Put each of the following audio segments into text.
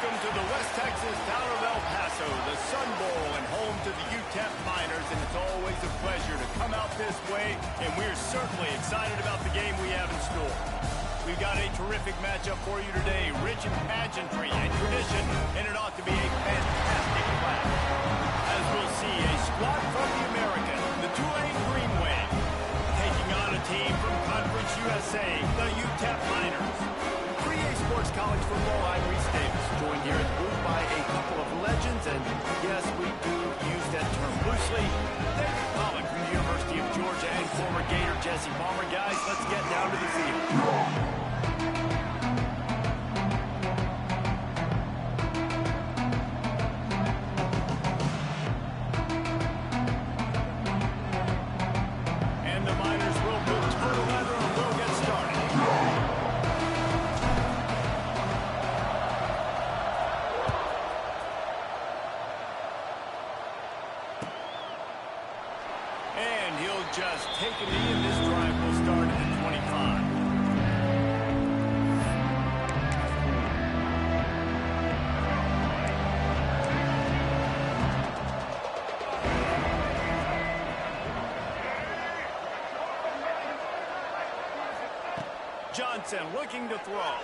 Welcome to the West Texas town of El Paso, the Sun Bowl and home to the Utep Miners, and it's always a pleasure to come out this way, and we're certainly excited about the game we have in store. We've got a terrific matchup for you today, rich in pageantry and tradition, and it ought to be a fantastic clash. As we'll see, a squad from the American, the Tulane Green Wave, taking on a team from Conference USA, the Utep Miners. 3A Sports College football, I'm Reese Davis, joined here at the booth by a couple of legends, and yes, we do use that term loosely. David Pollock from the University of Georgia and former Gator Jesse Palmer. Guys, let's get down to the field. And he'll just take a knee, and this drive will start at the 25. Johnson looking to throw.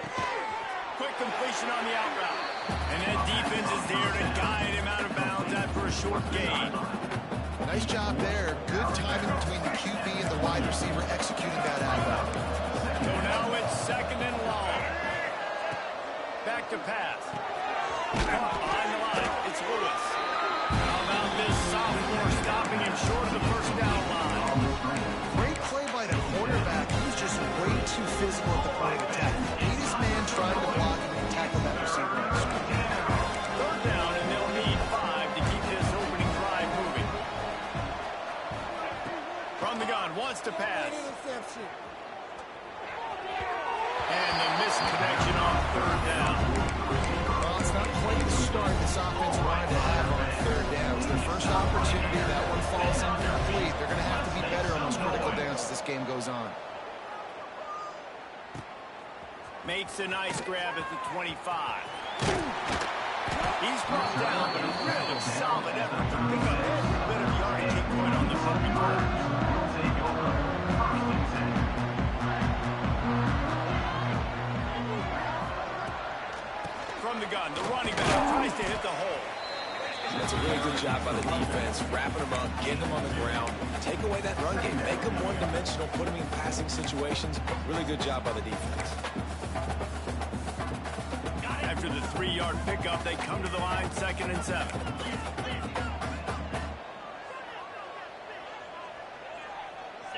Quick completion on the out route. And that defense is there to guide him out of bounds after a short gain. Nice job there. Good timing between the QB and the wide receiver executing that out route. So now it's second and long. Back to pass. Caught behind the line. It's Lewis. How about this sophomore stopping him short of the first down line? Great play by the quarterback. He was just way too physical at the point of attack. Beat his man trying to block him and tackle that receiver. Third down, and they'll need 5 to keep this opening drive moving. From the gun, wants to pass. And the missed connection on third down. Well, it's not quite the start this offense wanted to have on third down. It's their first opportunity. That one falls incomplete. They're going to have to be better on those critical downs as this game goes on. Makes a nice grab at the 25. He's brought down, but a really solid effort to pick up every bit of yardage he could on the punt return. From the gun, the running back tries to hit the hole. That's a really good job by the defense, wrapping them up, getting them on the ground, take away that run game, make them one-dimensional, put them in passing situations. Really good job by the defense. After the 3-yard pickup, they come to the line, 2nd and 7.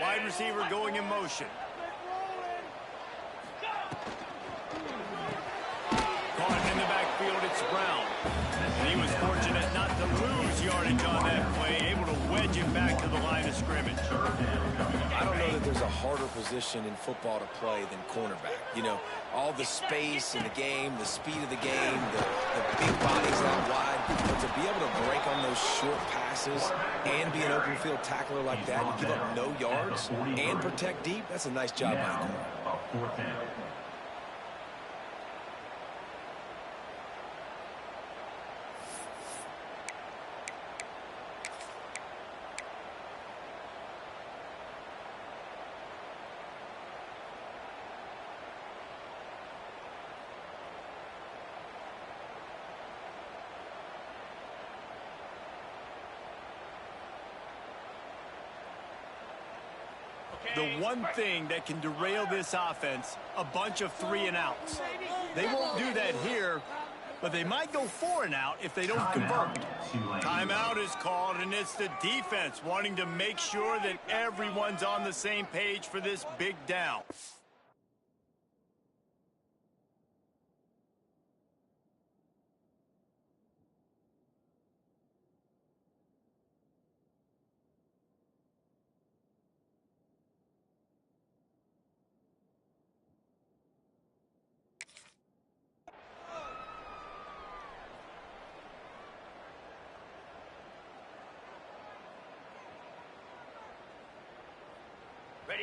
Wide receiver going in motion. Caught in the backfield, it's Brown. And he was fortunate not to lose yardage on that play, able to wedge him back to the line of scrimmage. I don't know that there's a harder position in football to play than cornerback. You know, all the space in the game, the speed of the game, the big bodies out wide. But to be able to break on those short passes and be an open field tackler like that and give up no yards and protect deep, that's a nice job by the corner. The one thing that can derail this offense, a bunch of 3-and-outs. They won't do that here, but they might go 4-and-out if they don't convert. Timeout is called, and it's the defense wanting to make sure that everyone's on the same page for this big down.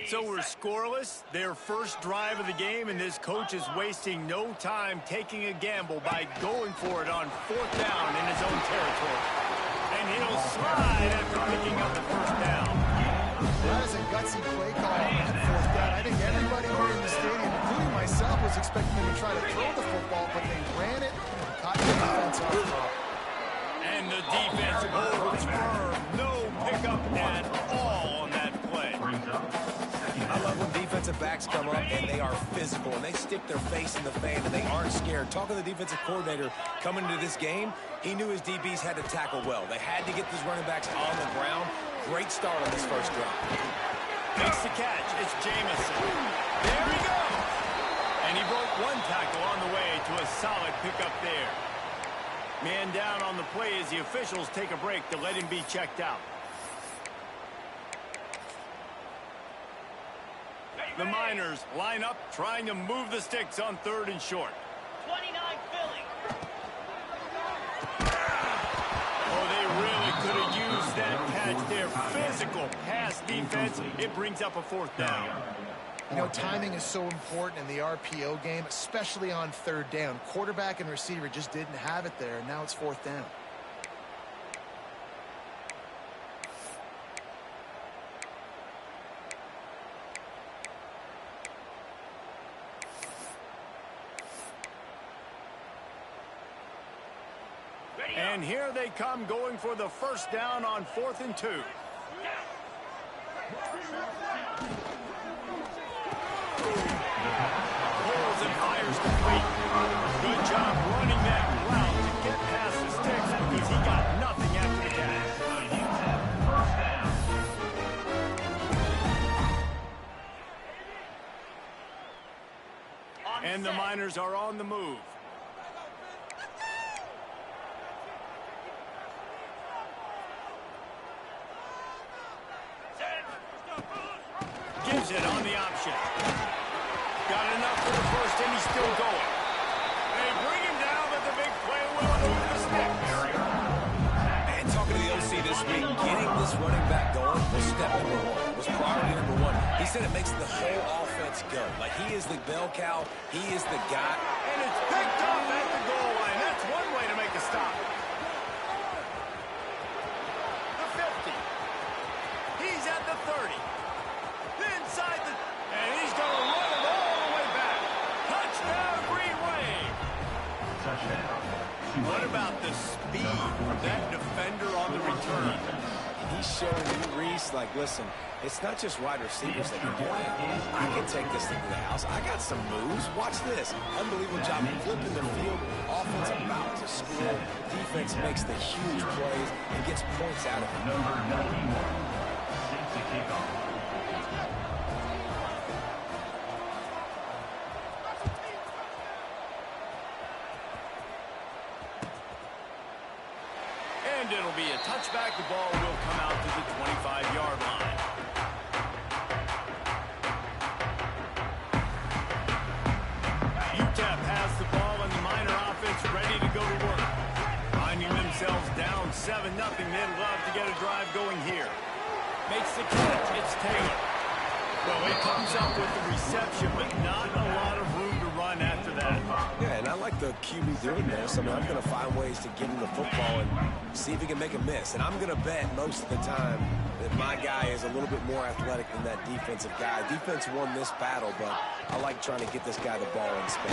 So we're scoreless, their first drive of the game, and this coach is wasting no time taking a gamble by going for it on 4th down in his own territory. And he'll slide after picking up the first down. That is a gutsy play call on that 4th down. I think everybody here in the stadium, including myself, was expecting them to try to throw the football, but they ran it and caught the defense off top. And the defense holds firm. No pickup at all on that play. I love when defensive backs come up and they are physical and they stick their face in the fan and they aren't scared. Talking to the defensive coordinator coming into this game, he knew his DBs had to tackle well. They had to get these running backs on the ground. Great start on this first drive. Makes the catch. It's Jamison. There we go. And he broke one tackle on the way to a solid pickup there. Man down on the play as the officials take a break to let him be checked out. The Miners line up, trying to move the sticks on 3rd and short. 29 Philly. Oh, they really could have used that catch there. Physical pass defense. It brings up a 4th down. You know, timing is so important in the RPO game, especially on 3rd down. Quarterback and receiver just didn't have it there, and now it's 4th down. And here they come going for the first down on 4th and 2. Pulls and fires complete. Good job running that route to get past the sticks because he got nothing after the catch. And the Miners are on the move. Gives it on the option. Got enough for the first, and he's still going. They bring him down, but the big play will move the sticks. And talking to the OC this week, getting this running back going was step number 1, was priority number 1. He said it makes the whole offense go. Like, he is the bell cow. He is the guy. And it's picked up at the goal line. That's one way to make a stop. The 50. He's at the 30. Inside the... And he's going to run it all the way back. Touchdown, Green Wave. What about the speed of that defender on the return? He's showing you, Reese, like, listen, it's not just wide receivers that can do it. I can take this thing to the house. I got some moves. Watch this. Unbelievable job flipping the field. Offense about to score. Defense makes the huge plays and gets points out of it. Number 91, takes the kickoff. And it'll be a touchback. The ball will come out to the 25-yard line. Utep has the ball and the Miner offense ready to go to work. Finding themselves down 7-0. They'd love to get a drive going here. Makes the catch. It's Taylor. Well, he comes up with the reception, but not a lot of room to run after that. Yeah, and I like the QB doing this. I mean, I'm going to find ways to give him the football and see if he can make a miss. And I'm going to bet most of the time that my guy is a little bit more athletic than that defensive guy. Defense won this battle, but I like trying to get this guy the ball in space.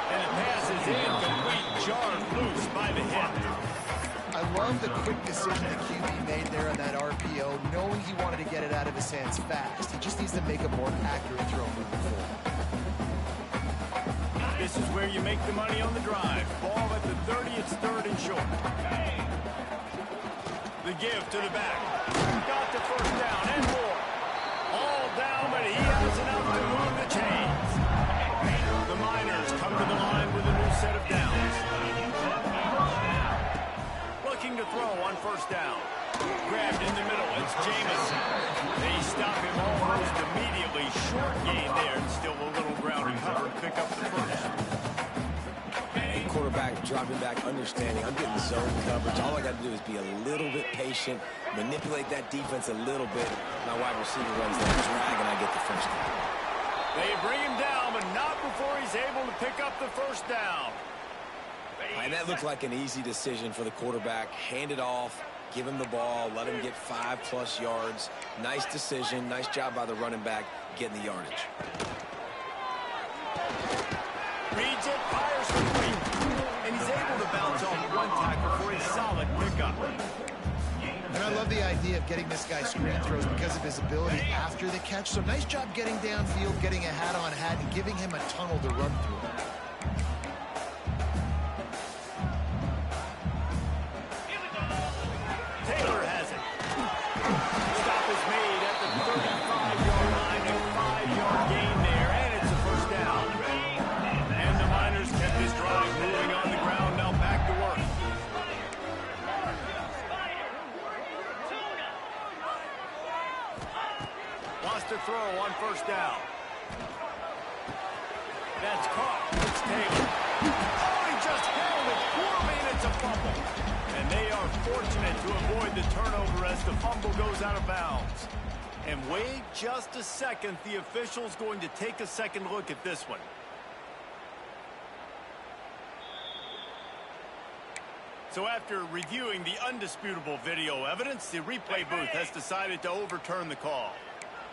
And the pass is incomplete, jarred loose by the hip. I love the quick decision the QB made there on that RPO, knowing he wanted to get it out of his hands fast. He just needs to make a more accurate throw moving forward. This is where you make the money on the drive. Ball at the 30, it's 3rd and short. The give to the back. Got the first down and more. All down, but he has enough to move the chains. The Miners come to the line with a new set of downs. Looking to throw on first down. Grabbed in the middle, it's Jamison. They stop him almost immediately. Short gain there, and still a little ground to cover. Pick up the first. And quarterback dropping back, understanding I'm getting zone coverage. All I got to do is be a little bit patient, manipulate that defense a little bit. My wide receiver runs that drag, and I get the first down. They bring him down, but not before he's able to pick up the first down. And that looked like an easy decision for the quarterback. Hand it off, give him the ball, let him get 5+ yards. Nice decision. Nice job by the running back getting the yardage. Reads it, fires for 3. And he's able to bounce off one tackle for a solid pickup. And I love the idea of getting this guy screen throws because of his ability after the catch. So nice job getting downfield, getting a hat-on-hat, and giving him a tunnel to run through. Taylor has it. Stop is made at the 35-yard line, a 5-yard gain there, and it's a first down. And the Miners kept this drive moving on the ground, now back to work. Wants to throw on first down. That's caught. It's Taylor. Oh, he just held it poorly, and it's a fumble. And they are fortunate to avoid the turnover as the fumble goes out of bounds. And wait just a second. The official's going to take a second look at this one. So after reviewing the undisputable video evidence, the replay booth has decided to overturn the call.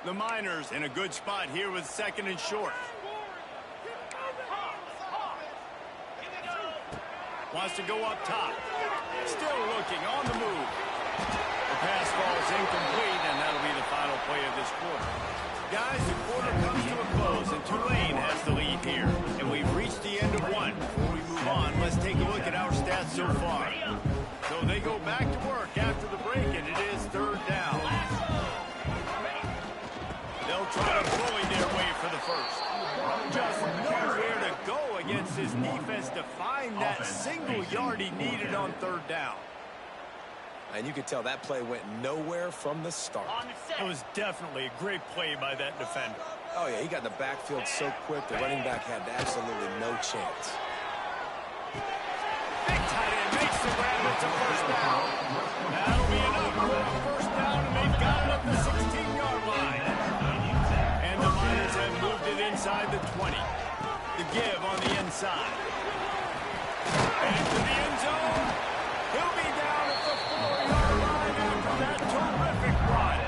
The Miners in a good spot here with 2nd and short. Wants to go up top. Still looking on the move. The pass falls incomplete, and that'll be the final play of this quarter. Guys, the quarter comes to a close, and Tulane has the lead here. And we've reached the end of one. Before we move on, let's take a look at our stats so far. So they go back to work after the break, and it is 3rd down. They'll try to bully their way for the first. Just nowhere to go against his defense to find that single yard he needed on 3rd down. And you could tell that play went nowhere from the start. It was definitely a great play by that defender. Oh, yeah, he got in the backfield so quick, the running back had absolutely no chance. Big tight end makes the grab. It's a first down. That'll be enough for a first down, and they've got it up the 16-yard line. And the Miners have moved it inside the 20. The give on the inside. And to the end zone. He'll be down at the 4-yard line after that terrific run.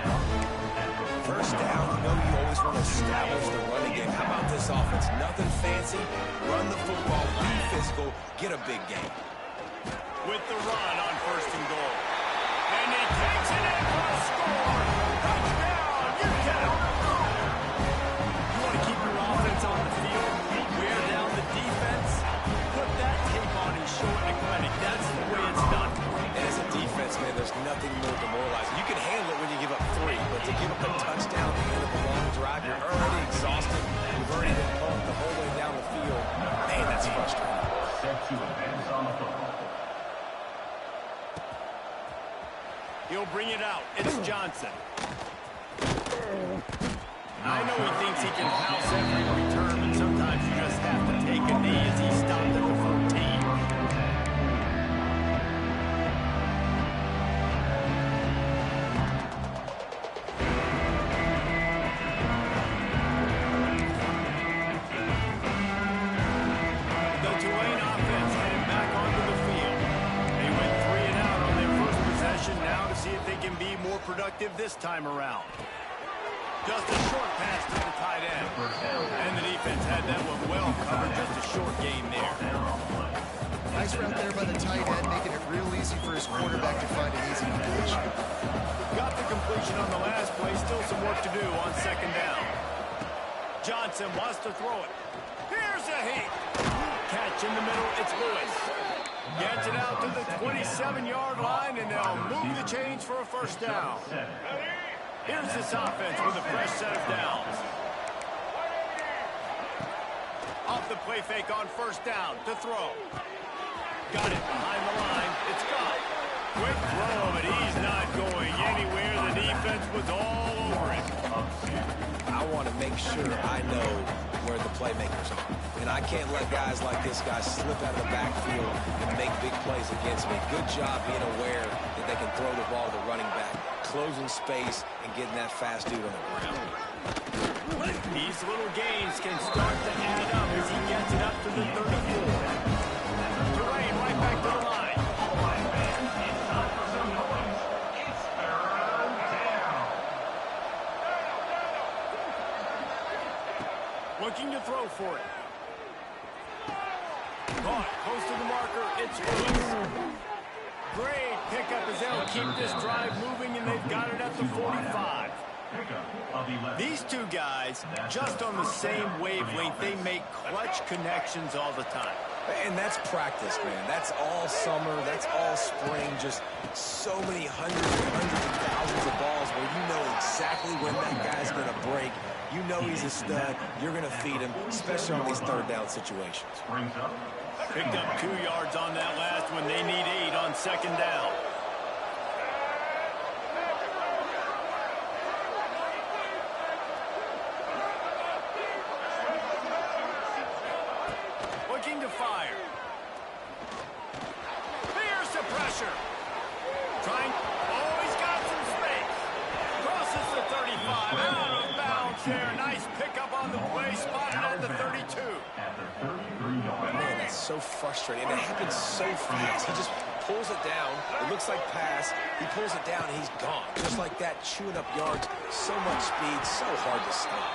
First down, you know you always want to establish the running game. How about this offense? Nothing fancy. Run the football, be physical, get a big game. With the run on 1st and goal. And he takes it in for a score. Touchdown, Utep. You want to keep your offense on the field, wear down the defense, put that tape on and show it to credit. That's the way it's done. And as a defense, man, there's nothing more demoralizing. You can handle it when you give up 3, but to give up a touchdown at the end of a long drive, you're already exhausted. You've already been pumped the whole way down the field. Man, that's frustrating. Set to advance on the football. He'll bring it out. It's Johnson. I know he thinks he can house every return, but sometimes you just have to take a knee as he stopped at the 14. The Tulane offense headed back onto the field. They went 3 and out on their first possession. Now to see if they can be more productive this time around. Just a short pass to the tight end. And the defense had that one well covered. Just a short gain there. Nice route there by the tight end, making it real easy for his quarterback to find an easy completion. Got the completion on the last play. Still some work to do on 2nd down. Johnson wants to throw it. Here's a hit. Catch in the middle. It's Lewis. Gets it out to the 27-yard line, and they'll move the chains for a first down. Here's this offense with a fresh set of downs. Off the play fake on 1st down to throw. Got it behind the line. It's gone. Quick throw, but he's not going anywhere. The defense was all over it. I want to make sure I know where the playmakers are. And I can't let guys like this guy slip out of the backfield and make big plays against me. Good job being aware that they can throw the ball to the running back, closing space, and getting that fast dude on the ground. These little gains can start to add up as he gets it up to the 34. Tulane right back to the line. Looking to throw for it. Caught close to the marker. It's Lewis. Great pickup as they'll keep this drive moving, and they've got it at the 45. These two guys, just on the same wavelength, they make clutch connections all the time. And that's practice, man. That's all summer. That's all spring. Just so many hundreds of thousands of balls where you know exactly when that guy's going to break. You know he's a stud. You're going to feed him, especially on these third down situations. Picked up 2 yards on that last one. They need 8 on second down. Looking to fire. Fierce the pressure. Trying. Oh, he's got some space. Crosses the 35. Out of bounds there. Nice pickup on the play. Spotted at the 32. Man, that's so frustrating. And it happens so fast. He just pulls it down. It looks like pass. He pulls it down, and he's gone. Just like that, chewing up yards. So much speed, so hard to stop.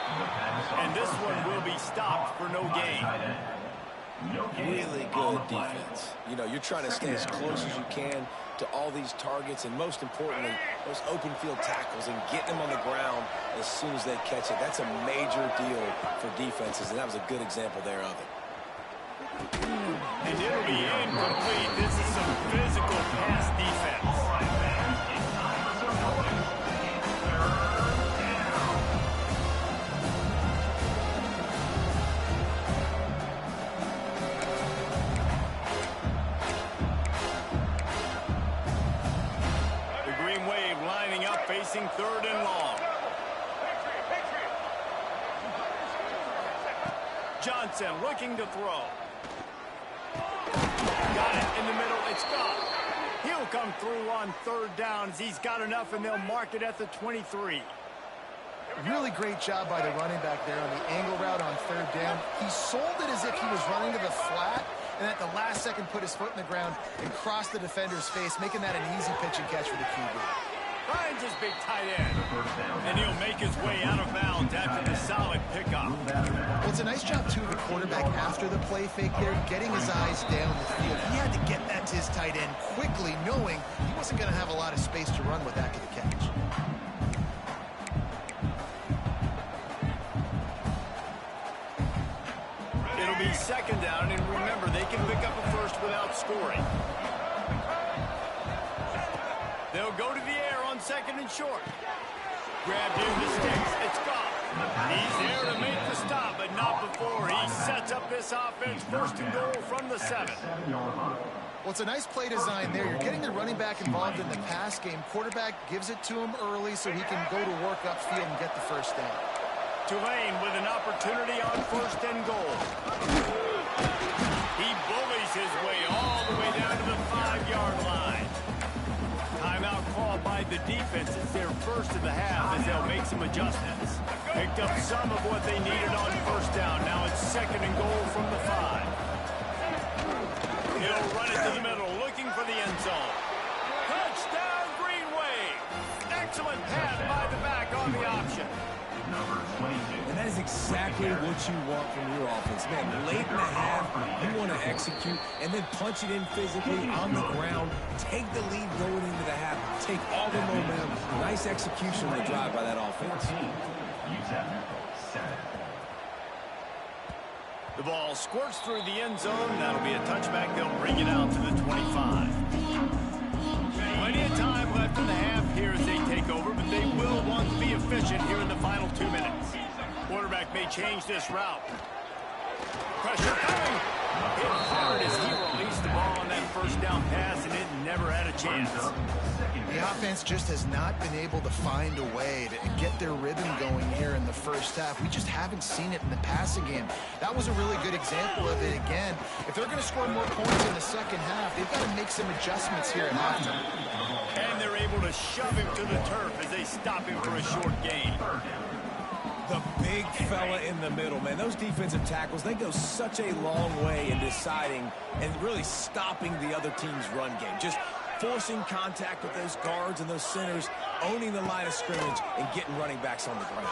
And this one will be stopped for no gain. Really good defense. You know, you're trying to stay as close as you can to all these targets, and most importantly, those open field tackles and getting them on the ground as soon as they catch it. That's a major deal for defenses, and that was a good example there of it. And it'll be incomplete. This is some physical pass defense. The Green Wave lining up, facing third and long. Johnson looking to throw. Got it in the middle. It's gone. He'll come through on third down as he's got enough, and they'll mark it at the 23. Really great job by the running back there on the angle route on third down. He sold it as if he was running to the flat, and at the last second put his foot in the ground and crossed the defender's face, making that an easy pitch and catch for the QB. Finds his big tight end, and he'll make his way out of bounds after the solid pickup. Well, it's a nice job, too, of the quarterback after the play fake there, getting his eyes down the field. He had to get that to his tight end quickly, knowing he wasn't going to have a lot of space to run with after the catch. It'll be second down, and remember, they can pick up a first without scoring. They'll go to the air on second and short. Grabbed in the sticks. It's gone. He's there to make the stop, but not before he sets up this offense. First and goal from the 7. Well, it's a nice play design there. You're getting the running back involved in the pass game. Quarterback gives it to him early so he can go to work upfield and get the first down. Tulane with an opportunity on first and goal. He bullies his way all the way down to the 5-yard line. Timeout called by the defense. It's their first of the half as they'll make some adjustments. Picked up some of what they needed on first down. Now it's second and goal from the 5. He'll run it to the middle, looking for the end zone. Touchdown, Green Wave. Excellent pass by the back on the option. And that is exactly what you want from your offense. Man, late in the half, you want to execute and then punch it in physically on the ground. Take the lead going into the half. Take all the momentum. Nice execution on the drive by that offense. The ball squirts through the end zone. That'll be a touchback. They'll bring it out to the 25. Plenty of time left in the half here as they take over, but they will want to be efficient here in the final 2 minutes. Quarterback may change this route. Pressure coming. Hit hard as he released the ball on that first down pass, and it never had a chance. The offense just has not been able to find a way to get their rhythm going here in the first half. We just haven't seen it in the passing game. That was a really good example of it again. If they're going to score more points in the second half, they've got to make some adjustments here at halftime. And they're able to shove him to the turf as they stop him for a short gain. The big fella in the middle, man. Those defensive tackles, they go such a long way in deciding and really stopping the other team's run game. Just forcing contact with those guards and those centers, owning the line of scrimmage, and getting running backs on the ground.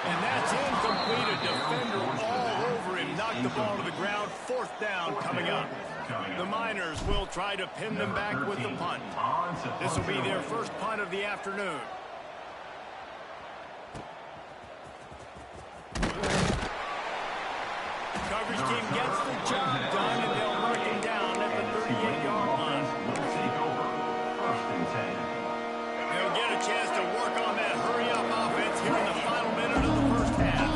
And that's incomplete. A defender all over him. Knocked the ball to the ground. Fourth down coming up. The Miners will try to pin them back with the punt. This will be their first punt of the afternoon. Coverage team gets the job done, and they'll mark him down at the 38-yard line. They'll get a chance to work on that hurry-up offense here in the final minute of the first half.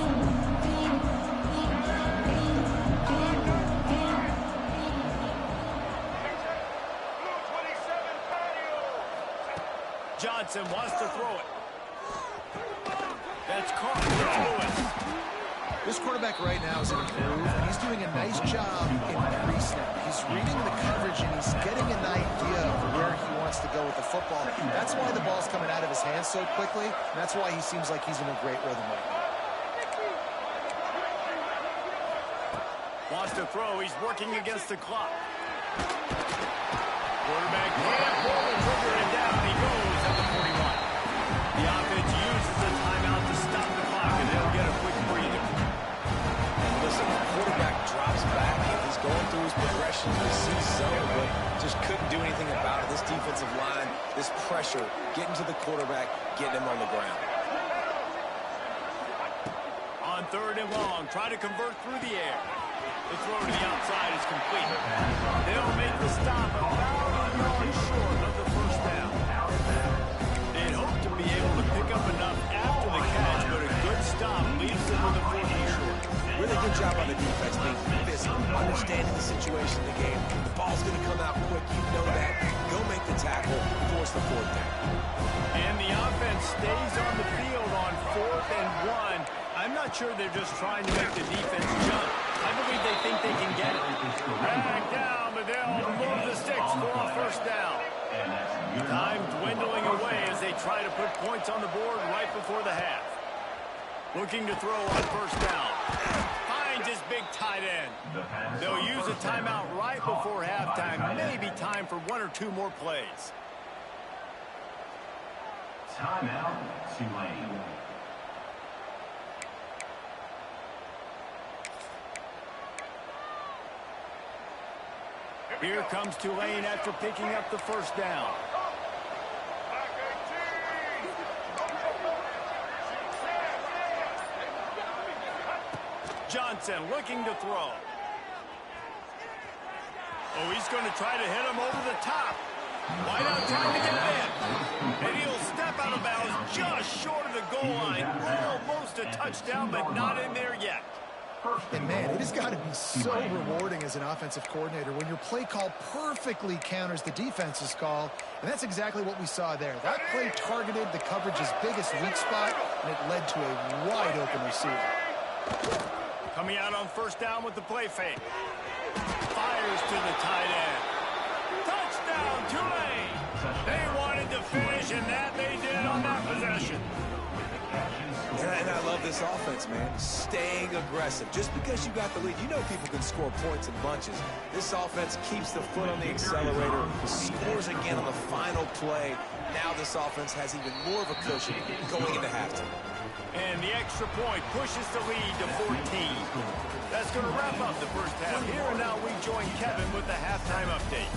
Johnson wants to throw it. That's caught by Lewis. This quarterback right now is improved, and he's doing a nice job in pre-snap. He's reading the coverage, and he's getting an idea of where he wants to go with the football. That's why the ball's coming out of his hands so quickly, and that's why he seems like he's in a great rhythm right now. Wants to throw. He's working against the clock. Quarterback can't pull the trigger, and down he goes at the 41. The offense uses the timeout to stop the clock, and they'll get a quick breather. Listen, the quarterback drops back, and he's going through his progressions. He sees zone, but just couldn't do anything about it. This defensive line, this pressure, getting to the quarterback, getting him on the ground. On third and long, try to convert through the air. The throw to the outside is complete. They'll make the stop about a yard short of the first down. They'd hope to be able to pick up enough after the catch, but a good stop leaves them with a 40 short. Really good job on the defense, being physical, understanding the situation in the game. The ball's going to come out quick. You know that. Go make the tackle, force the fourth down. And the offense stays on the field on 4th and 1. I'm not sure they're just trying to make the defense jump. I believe they think they can get it. Back down, but they'll move the sticks for a first down. Time dwindling away as they try to put points on the board right before the half. Looking to throw on first down. Finds his big tight end. They'll use a timeout right before halftime. Maybe time for 1 or 2 more plays. Timeout, Tulane. Here comes Tulane after picking up the first down. Johnson looking to throw. Oh, he's going to try to hit him over the top. Wideout trying to get it in. And he'll step out of bounds just short of the goal line. Almost a touchdown, but not in there yet. And man, it has got to be so rewarding as an offensive coordinator when your play call perfectly counters the defense's call. And that's exactly what we saw there. That play targeted the coverage's biggest weak spot, and it led to a wide open receiver. Coming out on first down with the play fake. Fires to the tight end. Touchdown, Tulane! They wanted to finish, and that they did on that possession. And I love this offense, man. Staying aggressive. Just because you got the lead, you know people can score points in bunches. This offense keeps the foot on the accelerator, scores again on the final play. Now this offense has even more of a cushion going into halftime. And the extra point pushes the lead to 14. That's going to wrap up the first half here, and now we join Kevin with the halftime update.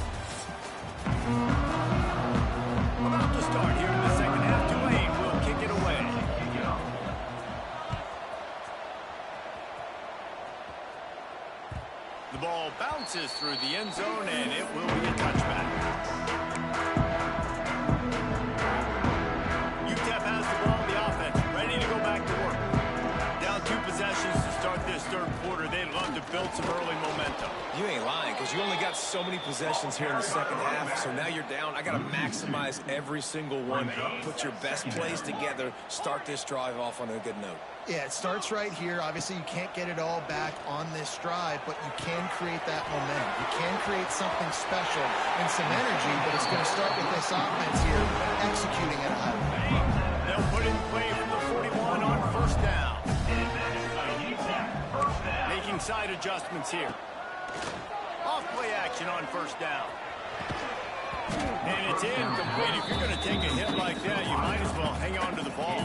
About to start here in the second half. Tulane will kick it away. The ball bounces through the end zone, and it will be a touchback. Utep has the ball in the offense, ready to go back to work. Down 2 possessions to start this third quarter. They'd love to build some early momentum. You ain't lying, because you only got so many possessions here in the second half, so now you're down. I got to maximize every single one. Put your best plays together. Start this drive off on a good note. Yeah, it starts right here. Obviously, you can't get it all back on this drive, but you can create that momentum. You can create something special and some energy, but it's going to start with this offense here executing at a high level. They'll put in play from the 41 on first down. Making side adjustments here. Off play action on first down. And it's incomplete. If you're going to take a hit like that, you might as well hang on to the ball.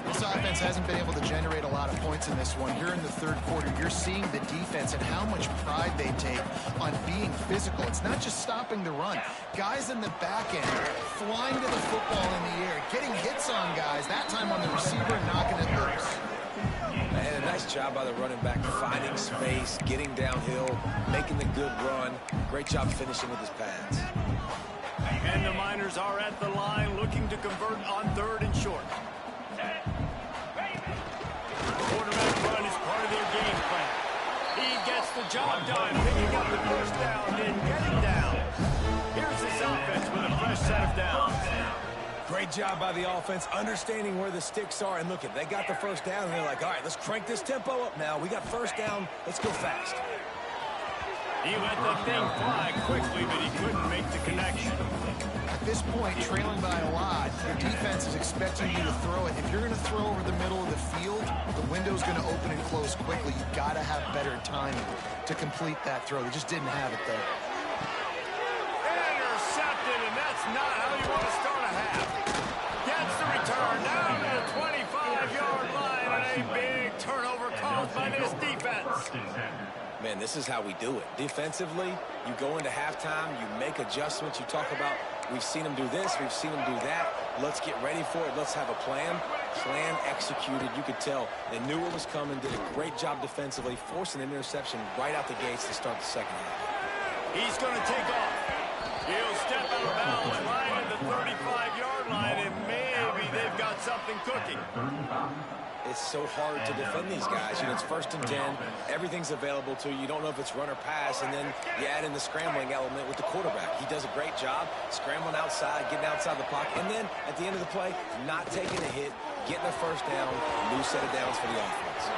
This offense hasn't been able to generate a lot of points in this one. Here in the third quarter, you're seeing the defense and how much pride they take on being physical. It's not just stopping the run. Guys in the back end flying to the football in the air, getting hits on guys, that time on the receiver and knocking it loose. And a nice job by the running back, finding space, getting downhill, making the good run. Great job finishing with his pads. And the Miners are at the line looking to convert on third and short. Quarterback run is part of their game plan. He gets the job done, picking up the first down and getting down. Here's this offense with a fresh set of downs. Great job by the offense, understanding where the sticks are. And look, they got the first down, and they're like, all right, let's crank this tempo up now. We got first down. Let's go fast. He let that thing fly quickly, but he couldn't make the connection. At this point, trailing by a lot, your defense is expecting you to throw it. If you're going to throw over the middle of the field, the window's going to open and close quickly. You've got to have better timing to complete that throw. They just didn't have it there. Intercepted, and that's not how you want to start a half. Gets the return down to the 25-yard line, and a big turnover caused by this defense. Man, this is how we do it. Defensively, you go into halftime, you make adjustments. You talk about, we've seen them do this, we've seen them do that. Let's get ready for it. Let's have a plan. Plan executed. You could tell they knew what was coming, did a great job defensively, forcing an interception right out the gates to start the second half. He's going to take off. He'll step out of bounds right at the 35-yard line, and maybe they've got something cooking. It's so hard to defend these guys. You know, it's 1st and 10. Everything's available to you. You don't know if it's run or pass, and then you add in the scrambling element with the quarterback. He does a great job scrambling outside, getting outside the pocket, and then at the end of the play, not taking a hit, getting a first down, new set of downs for the offense.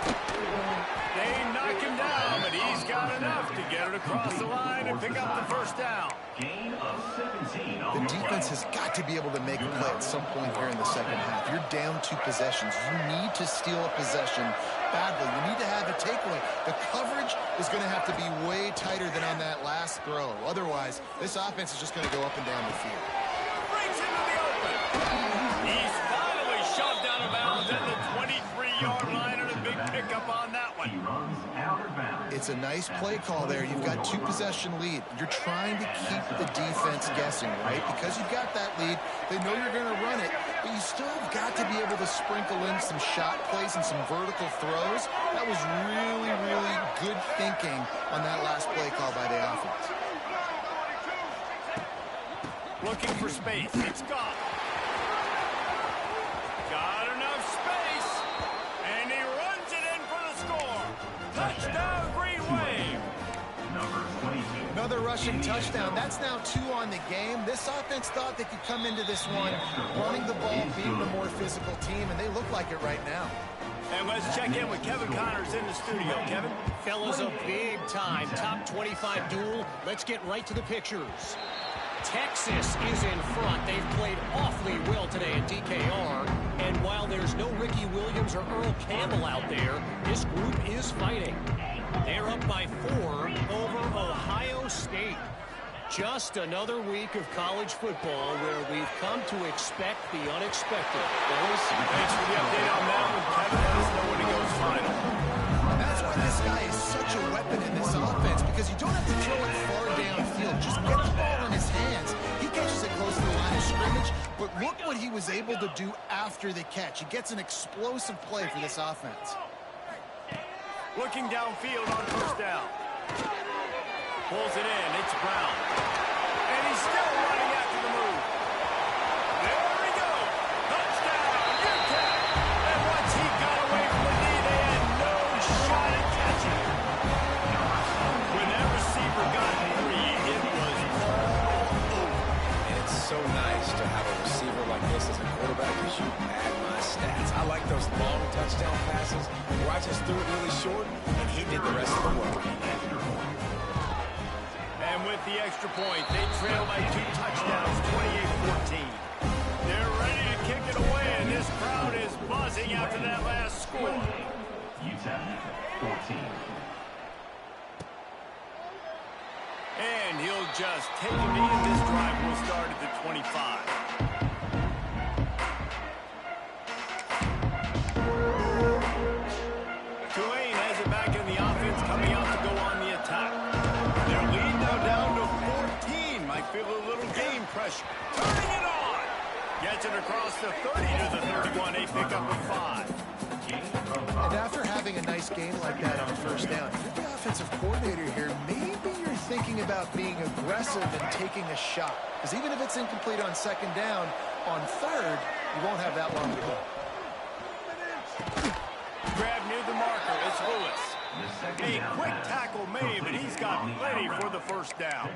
They knock him down, but he's got enough to get it across the line and pick up the first down. Gain of 17 on The defense has got to be able to make a play at some point here in the second half. You're down 2 possessions. You need to steal a possession badly. You need to have a takeaway. The coverage is going to have to be way tighter than on that last throw. Otherwise, this offense is just going to go up and down the field. Brings him to the open. He's finally shoved out of bounds at the 23-yard line, and a big pickup on that one. He runs out of bounds. It's a nice play call there. You've got 2 possession lead. You're trying to keep the defense guessing, right? Because you've got that lead, they know you're going to run it, but you still have got to be able to sprinkle in some shot plays and some vertical throws. That was really, really good thinking on that last play call by the offense. Looking for space. It's gone. Got enough space. And he runs it in for the score. Touchdown, Green Wave. Number 22. Another rushing touchdown. That's now 2 on the game. This offense thought they could come into this one running the ball, being the more physical team, and they look like it right now. And let's check in with Kevin Connors in the studio. Kevin? Fellas, a big-time top 25 duel. Let's get right to the pictures. Texas is in front. They've played awfully well today at DKR. And while there's no Ricky Williams or Earl Campbell out there, this group is fighting. They're up by 4 over Ohio State. Just another week of college football where we've come to expect the unexpected. Thanks for the update on that one, Kevin. Let us know when he goes final. And that's why this guy is such a weapon in this offense, because you don't have to throw it far downfield. Just get the ball in his hands. He catches it close to the line of scrimmage, but look what he was able to do after the catch. He gets an explosive play for this offense. Looking downfield on first down. Pulls it in. It's Brown. And he's still running after the move. There we go. Touchdown, Utep. And once he got away from the knee, they had no shot at catching. When that receiver got blessed to have a receiver like this as a quarterback because you add my stats. I like those long touchdown passes where I just threw it really short and he did the rest of the work. And with the extra point, they trail by 2 touchdowns, 28-14. They're ready to kick it away, and this crowd is buzzing after that last score. Utep 14. And he'll just take a knee, and this drive will start at the 25. Tulane has it back in the offense, coming out to go on the attack. Their lead now down to 14. Might feel a little game pressure. Turning it on. Gets it across the 30 to the 31. A pickup of 5. And after having a nice game like that on first down, if you're the offensive coordinator here, maybe you're thinking about being aggressive and taking a shot. Because even if it's incomplete on second down, on third, you won't have that long to go. Grab near the marker. It's Lewis. A quick tackle made, but he's got plenty for the first down.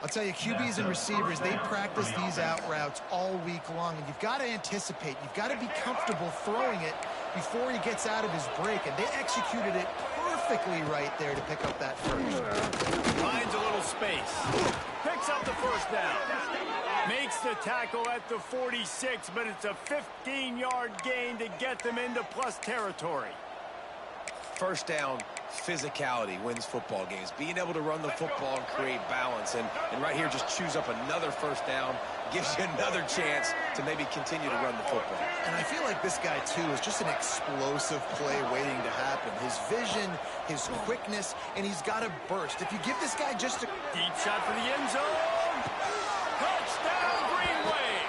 I'll tell you, QBs and receivers, they practice these out routes all week long, and you've got to anticipate. You've got to be comfortable throwing it before he gets out of his break, and they executed it perfectly right there to pick up that first. Finds a little space. Picks up the first down. Makes the tackle at the 46, but it's a 15-yard gain to get them into plus territory. First down, physicality wins football games. Being able to run the football and create balance. And right here, just choose up another first down. Gives you another chance to maybe continue to run the football. And I feel like this guy, too, is just an explosive play waiting to happen. His vision, his quickness, and he's got a burst. If you give this guy just a... Deep shot for the end zone. Touchdown, Green Wave.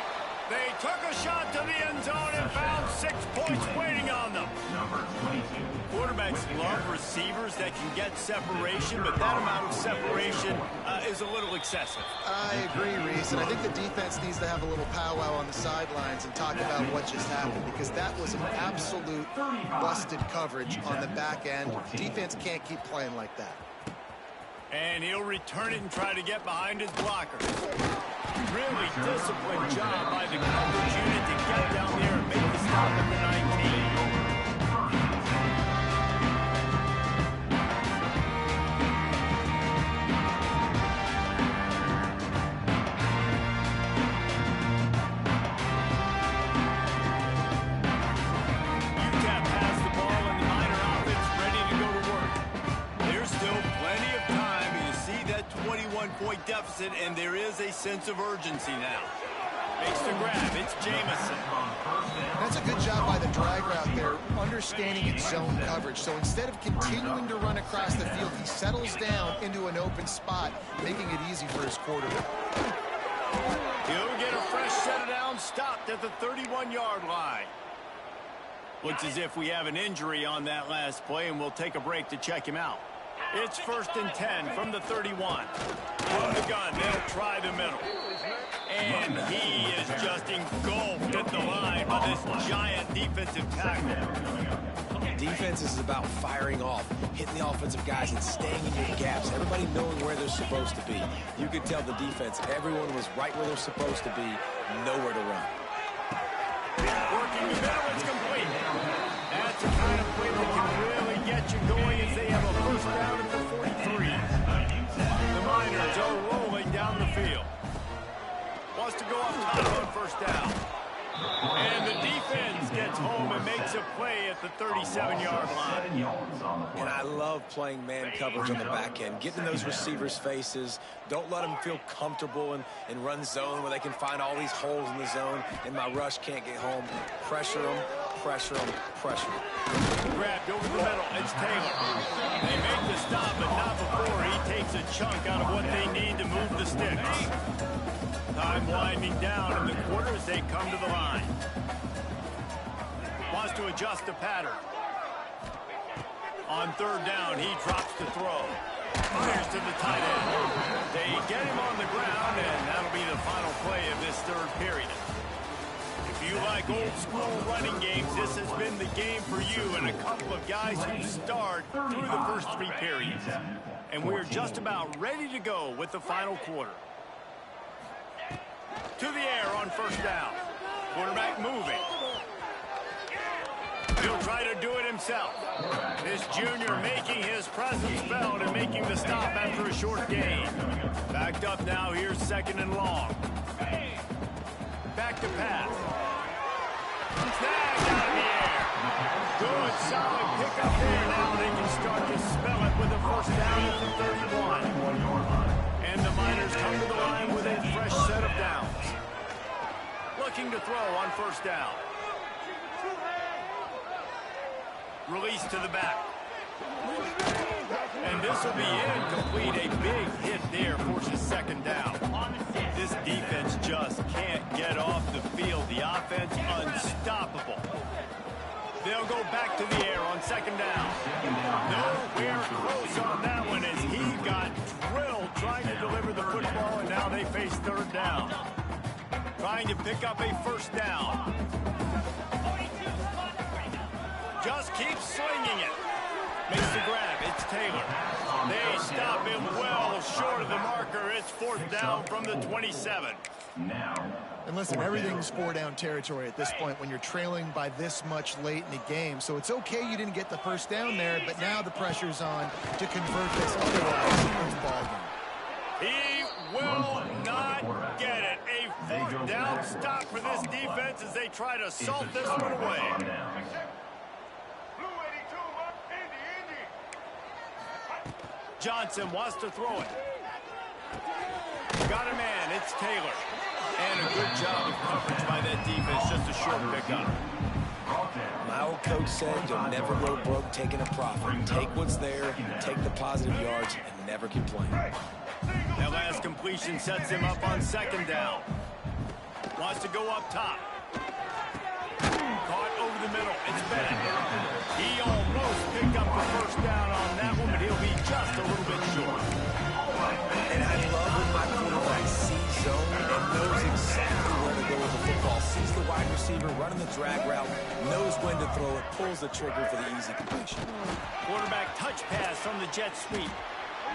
They took a shot to the end zone and found 6 points waiting on them. Number 22. Quarterbacks love receivers that can get separation, but that amount of separation is a little excessive. I agree, Reese, and I think the defense needs to have a little powwow on the sidelines and talk about what just happened, because that was an absolute busted coverage on the back end. Defense can't keep playing like that. And he'll return it and try to get behind his blockers. Really disciplined job by the coverage unit to get down there and make the stop at the 19. Utep has the ball and the Miner offense ready to go to work. There's still plenty of time. You see that 21-point deficit, and there is a sense of urgency now. Makes the grab. It's Jamison. That's a good job by the drag route there, understanding its zone coverage. So instead of continuing to run across the field, he settles down into an open spot, making it easy for his quarterback. He'll get a fresh set of downs, stopped at the 31-yard line. Looks as if we have an injury on that last play, and we'll take a break to check him out. It's 1st and 10 from the 31. From the gun, they'll try the middle. And he is just engulfed at the line by this giant defensive tackle. Defense is about firing off, hitting the offensive guys and staying in your gaps. Everybody knowing where they're supposed to be. You could tell the defense, everyone was right where they're supposed to be, nowhere to run. Working the middle, it's complete. That's the kind of play that can really get you going as they have a first down at the 43. The Miners are rolling down the field. Wants to go up top on first down. And the defense gets home and makes a play at the 37-yard line. And I love playing man coverage on the back end, getting in those receivers' faces. Don't let them feel comfortable and run zone where they can find all these holes in the zone and my rush can't get home. Pressure them, pressure them, pressure them. Grabbed over the middle. It's Taylor. They make the stop, but not before he takes a chunk out of what they need to move the sticks. Time winding down in the quarter as they come to the line. Wants to adjust the pattern. On third down, he drops to throw. Fires to the tight end. They get him on the ground, and that'll be the final play of this third period. If you like old school running games, this has been the game for you and a couple of guys who start through the first 3 periods. And we're just about ready to go with the final quarter. To the air on first down. Quarterback moving. He'll try to do it himself. This junior making his presence felt and making the stop after a short gain. Backed up now. Here's second and long. Back to pass. Snagged out of the air. Good, solid pickup there. Now they can start to spell it with a first down at the 31. And the Miners come to the line with a fresh set of downs. Looking to throw on first down. Release to the back. And this will be incomplete. A big hit there forces second down. This defense just can't get off the field. The offense unstoppable. They'll go back to the air on second down. Nowhere close on that one as he got drilled trying to deliver the football, and now they face third down. Trying to pick up a first down. Just keeps slinging it. Makes the grab. It's Taylor. They stop him well short of the marker. It's fourth down from the 27. And listen, everything's four-down territory at this point when you're trailing by this much late in the game. So it's okay you didn't get the first down there, but now the pressure's on to convert this otherwise ball game. He will not get it. A fourth down stop for this defense as they try to salt this one away. Johnson wants to throw it. Got a man. It's Taylor. And a good job of coverage by that defense. Just a short pickup. My old coach said you'll never go broke taking a profit. Take what's there, take the positive yards, and never complain. That last completion sets him up on second down. Wants to go up top. Caught over the middle. It's Bennett. He almost picked up the first down on that one, but he'll be just a little bit short. And I love when my quarterback sees zone and knows exactly where to go with the football. Sees the wide receiver running the drag route, knows when to throw it, pulls the trigger for the easy completion. Quarterback touch pass on the jet sweep.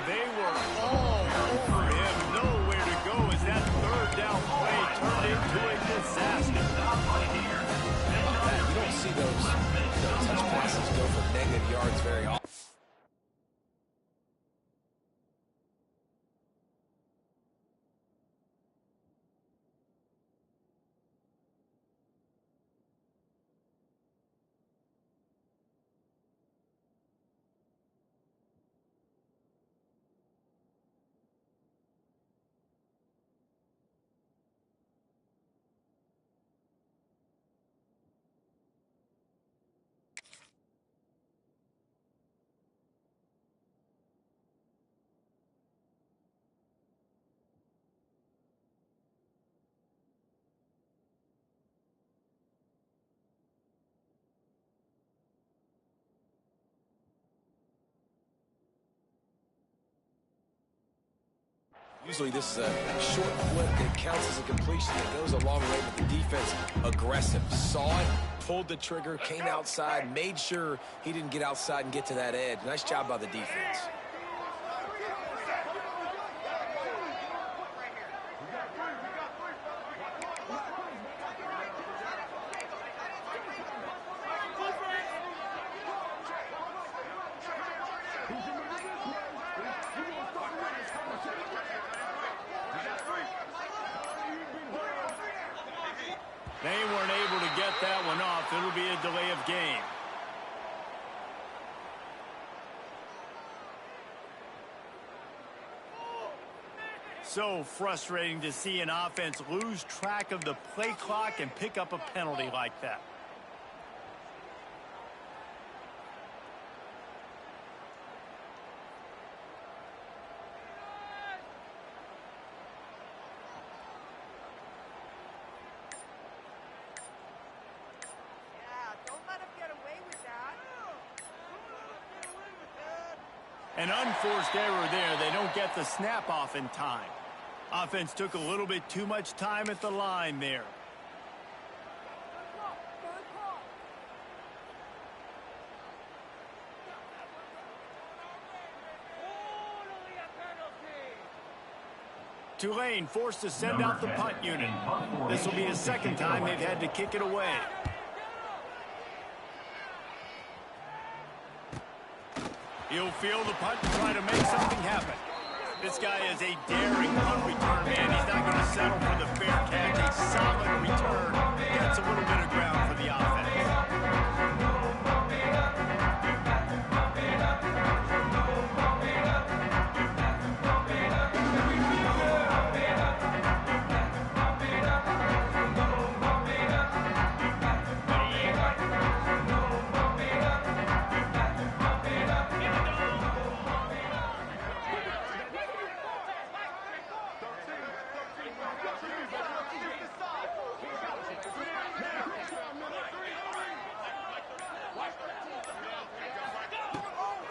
They were all over him. Nowhere to go as that third down play turned into a disaster. You don't see those touch passes go for negative yards very often. Usually this is a short flip that counts as a completion that goes a long way with the defense. Aggressive. Saw it, pulled the trigger, came outside, made sure he didn't get outside and get to that edge. Nice job by the defense. They weren't able to get that one off. It'll be a delay of game. So frustrating to see an offense lose track of the play clock and pick up a penalty like that. An unforced error there. They don't get the snap off in time. Offense took a little bit too much time at the line there. Tulane forced to send out the punt unit. This will be the second time they've had to kick it away. He'll field the punt and try to make something happen. This guy is a daring punt return man. He's not going to settle for the fair catch. A solid return gets a little bit of ground for the offense.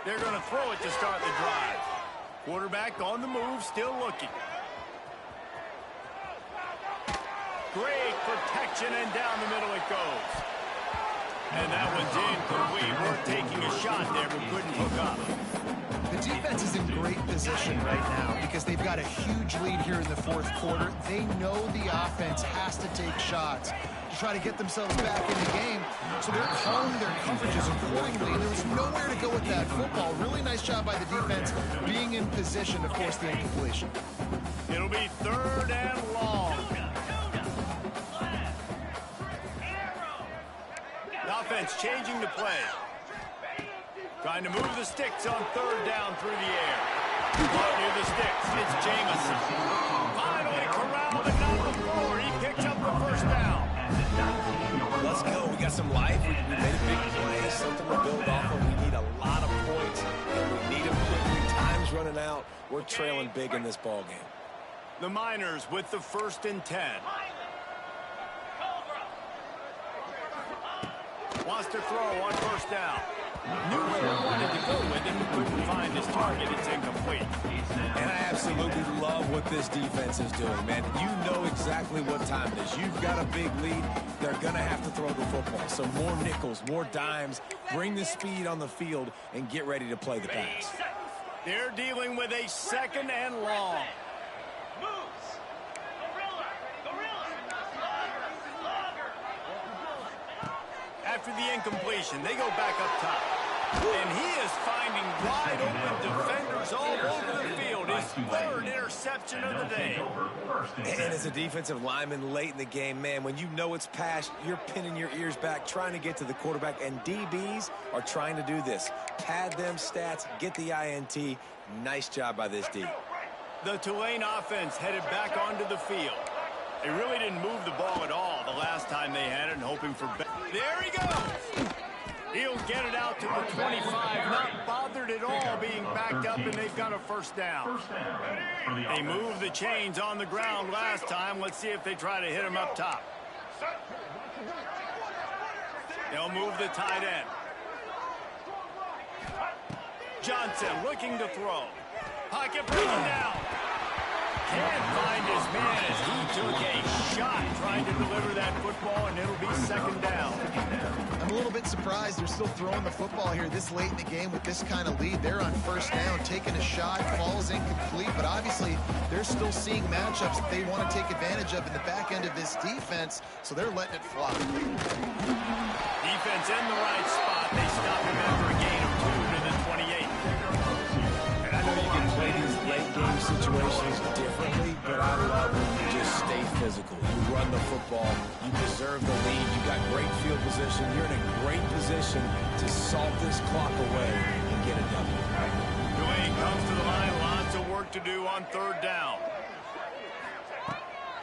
They're going to throw it to start the drive. Quarterback on the move, still looking. Great protection, and down the middle it goes. And that one's incomplete. Worth taking a shot there, but couldn't hook up. The defense is in great position right now because they've got a huge lead here in the fourth quarter. They know the offense has to take shots to try to get themselves back in the game. So they're calling their coverages accordingly, and there was nowhere to go with that football. Really nice job by the defense being in position to force the incompletion. It'll be 3rd and long. The offense changing the play. Trying to move the sticks on 3rd down through the air. Right near the sticks, it's Jamison. Finally corralled and down the floor. He picks up the 1st down. Let's go. We got some life. We made a big play, something to build off of. We need a lot of points, and we need them quickly. Time's running out. We're trailing big in this ball game. The Miners with the 1st and 10. Wants to throw on 1st down. Knew where he wanted to go with it, but couldn't find his target. It's incomplete. And I absolutely love what this defense is doing, man. You know exactly what time it is. You've got a big lead. They're going to have to throw the football. So more nickels, more dimes. Bring the speed on the field and get ready to play the pass. They're dealing with a 2nd and long. After the incompletion, they go back up top. And he is finding wide open defenders all over the field. His 3rd interception of the day. And as a defensive lineman late in the game, man, when you know it's past, you're pinning your ears back, trying to get to the quarterback. And DBs are trying to do this. Pad them stats, get the INT. Nice job by this D. The Tulane offense headed back onto the field. They really didn't move the ball at all the last time they had it, and hoping for better. There he goes! He'll get it out to the 25, not bothered at all being backed up, and they've got a 1st down. They moved the chains on the ground last time. Let's see if they try to hit him up top. They'll move the tight end. Johnson looking to throw. Pocket breaking down. Can't find his man as he took a shot trying to deliver that football, and it'll be 2nd down. I'm a little bit surprised they're still throwing the football here this late in the game with this kind of lead. They're on 1st down, taking a shot, falls incomplete, but obviously they're still seeing matchups that they want to take advantage of in the back end of this defense, so they're letting it fly. Defense in the right spot. They stop him after a gain of 2 to the 28. And I know you can play these late game situations differently, but I love when you just stay physical. You run the football, you preserve the lead, you got great field position, you're in a great position to salt this clock away and get a W. Tulane comes to the line, lots of work to do on 3rd down.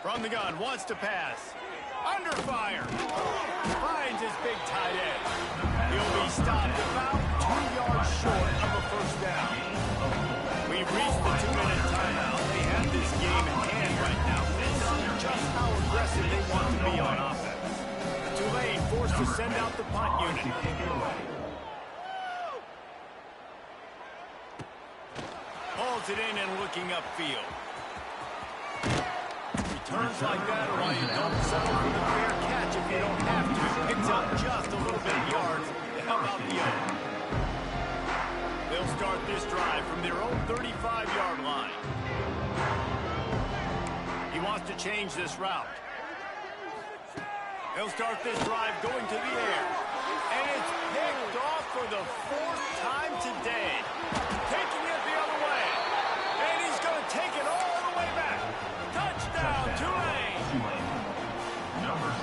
From the gun, wants to pass. Under fire. Finds his big tight end. He'll be stopped about 2 yards short of a 1st down. We've reached the 2-minute timeout. They have this game in hand right now. Let's see just how aggressive they want to be on offense. Tulane forced to send out the punt unit. Hauls it in and looking upfield. Returns like that are why you don't settle for the fair catch if you don't have to. Picks up just a little bit of yards. How about the other? They'll start this drive from their own 35-yard line. to change this route. He'll start this drive going to the air. And it's picked off for the 4th time today. Taking it the other way. And he's going to take it all the way back. Touchdown, Tulane.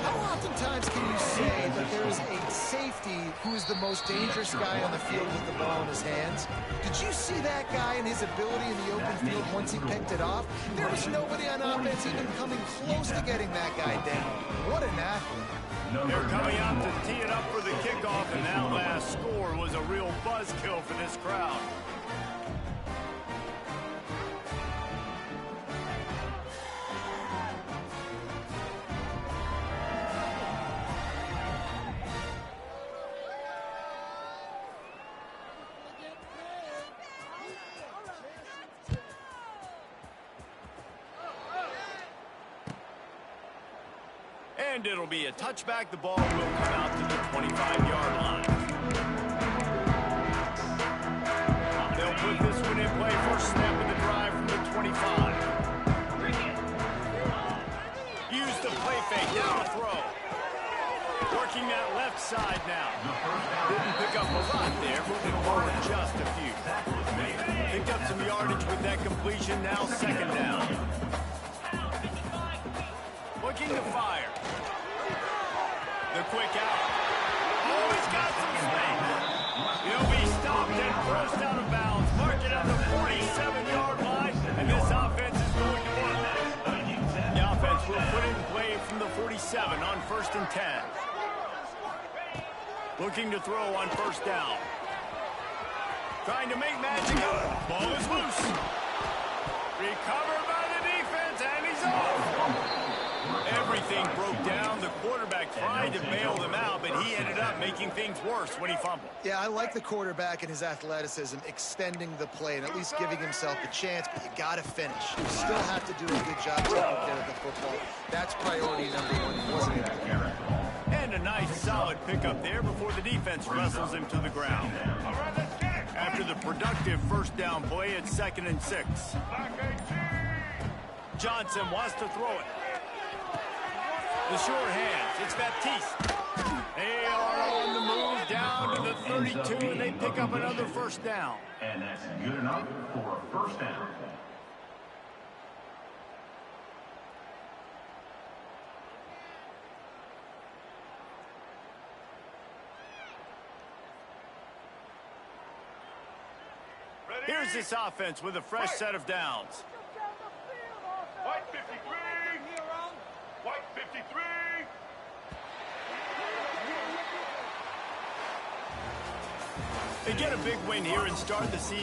How oftentimes can you say that there is a safety who is the most dangerous guy on the field with the ball in his hands? Did you see that guy and his ability in the open field once he picked it off? There was nobody on offense even coming close to getting that guy down. What an athlete. They're coming out to tee it up for the kickoff, and that last score was a real buzzkill for this crowd. And it'll be a touchback. The ball will come out to the 25-yard line. They'll put this one in play. First snap of the drive from the 25. Use the play fake. Now a throw. Working that left side now. Didn't pick up a lot there, but more than just a few. Picked up some yardage with that completion. Now second down. Looking to fire. The quick out. Oh, he's got some space. He'll be stopped and forced out of bounds. Mark it at the 47-yard line, and this offense is going to work. The offense will put it in play from the 47 on 1st and 10. Looking to throw on 1st down. Trying to make magic of it. Ball is loose. Recovered by the defense, and he's off. Everything broke down. The quarterback tried to bail them out, but he ended up making things worse when he fumbled. Yeah, I like the quarterback and his athleticism, extending the play and at least giving himself the chance, but you got to finish. You still have to do a good job taking care of the football. That's priority number 1, wasn't it? And a nice, solid pickup there before the defense wrestles him to the ground. After the productive 1st down play, it's 2nd and 6. Johnson wants to throw it. The short hands, it's Baptiste. They are on the move down to the 32, and they pick up another 1st down. And that's good enough for a 1st down. Here's this offense with a fresh set of downs. White 53. White 53. They get a big win here and start the season.